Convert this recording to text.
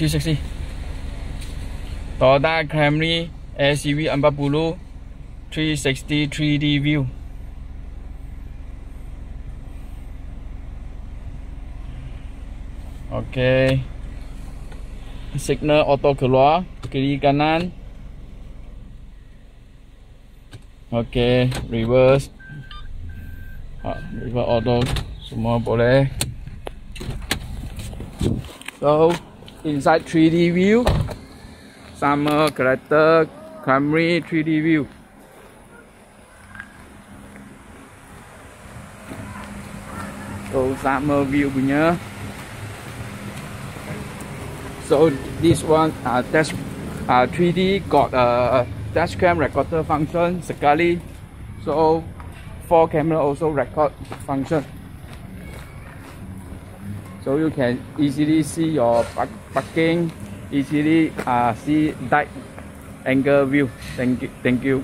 360. Toyota Camry acv40 360 3D view. Oke. Signal auto keluar kiri kanan. Oke, reverse. Reverse auto semua boleh. So inside 3D view, sama kereta Camry 3D view. So sama view punya. So this one dash 3D got a dash cam recorder function sekali. So 4 camera also record function. So you can easily see your parking, easily see tight angle view. Thank you.